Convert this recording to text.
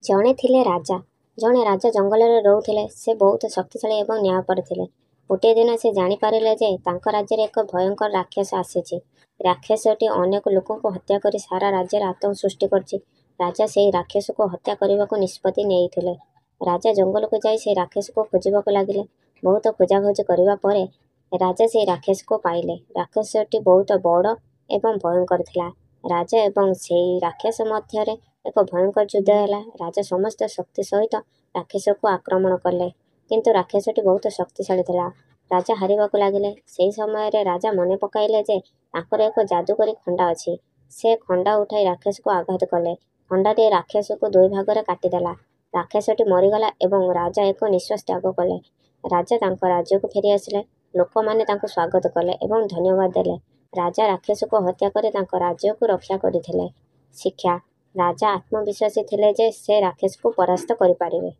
ଜଣେ ଥିଲେ ରାଜା। ଜଣେ ରାଜା ଜଙ୍ଗଲରେ ରହୁଥିଲେ। ସେ ବହୁତ ଶକ୍ତିଶାଳୀ ଏବଂ ନ୍ୟାୟପର ଥିଲେ। ଗୋଟିଏ ଦିନ ସେ ଜାଣିପାରିଲେ ଯେ ତାଙ୍କ ରାଜ୍ୟରେ ଏକ ଭୟଙ୍କର ରାକ୍ଷସ ଆସିଛି। ରାକ୍ଷସଟି ଅନେକ ଲୋକଙ୍କୁ ହତ୍ୟା କରି ସାରା ରାଜ୍ୟରେ ଆତଙ୍କ ସୃଷ୍ଟି କରିଛି। ରାଜା ସେହି ରାକ୍ଷସକୁ ହତ୍ୟା କରିବାକୁ ନିଷ୍ପତ୍ତି ନେଇଥିଲେ। ରାଜା ଜଙ୍ଗଲକୁ ଯାଇ ସେହି ରାକ୍ଷସକୁ ଖୋଜିବାକୁ ଲାଗିଲେ। ବହୁତ ଖୋଜାଖୋଜି କରିବା ପରେ ରାଜା ସେହି ରାକ୍ଷସକୁ ପାଇଲେ। ରାକ୍ଷସଟି ବହୁତ ବଡ଼ ଏବଂ ଭୟଙ୍କର ଥିଲା। ରାଜା ଏବଂ ସେହି ରାକ୍ଷସ ମଧ୍ୟରେ ଏକ ଭୟଙ୍କର ଯୁଦ୍ଧ ହେଲା। ରାଜା ସମସ୍ତ ଶକ୍ତି ସହିତ ରାକ୍ଷସକୁ ଆକ୍ରମଣ କଲେ, କିନ୍ତୁ ରାକ୍ଷସଟି ବହୁତ ଶକ୍ତିଶାଳୀ ଥିଲା। ରାଜା ହାରିବାକୁ ଲାଗିଲେ। ସେହି ସମୟରେ ରାଜା ମନେ ପକାଇଲେ ଯେ ତାଙ୍କର ଏକ ଯାଦୁକରୀ ଖଣ୍ଡା ଅଛି। ସେ ଖଣ୍ଡା ଉଠାଇ ରାକ୍ଷସକୁ ଆଘାତ କଲେ। ଖଣ୍ଡାଟି ରାକ୍ଷସକୁ ଦୁଇ ଭାଗରେ କାଟିଦେଲା। ରାକ୍ଷସଟି ମରିଗଲା ଏବଂ ରାଜା ଏକ ନିଶ୍ୱାସ ତ୍ୟାଗ କଲେ। ରାଜା ତାଙ୍କ ରାଜ୍ୟକୁ ଫେରିଆସିଲେ। ଲୋକମାନେ ତାଙ୍କୁ ସ୍ୱାଗତ କଲେ ଏବଂ ଧନ୍ୟବାଦ ଦେଲେ। ରାଜା ରାକ୍ଷସକୁ ହତ୍ୟା କରି ତାଙ୍କ ରାଜ୍ୟକୁ ରକ୍ଷା କରିଥିଲେ। ଶିକ୍ଷା: ରାଜା ଆତ୍ମବିଶ୍ୱାସୀ ଥିଲେ ଯେ ସେ ରାକ୍ଷସକୁ ପରାସ୍ତ କରିପାରିବେ।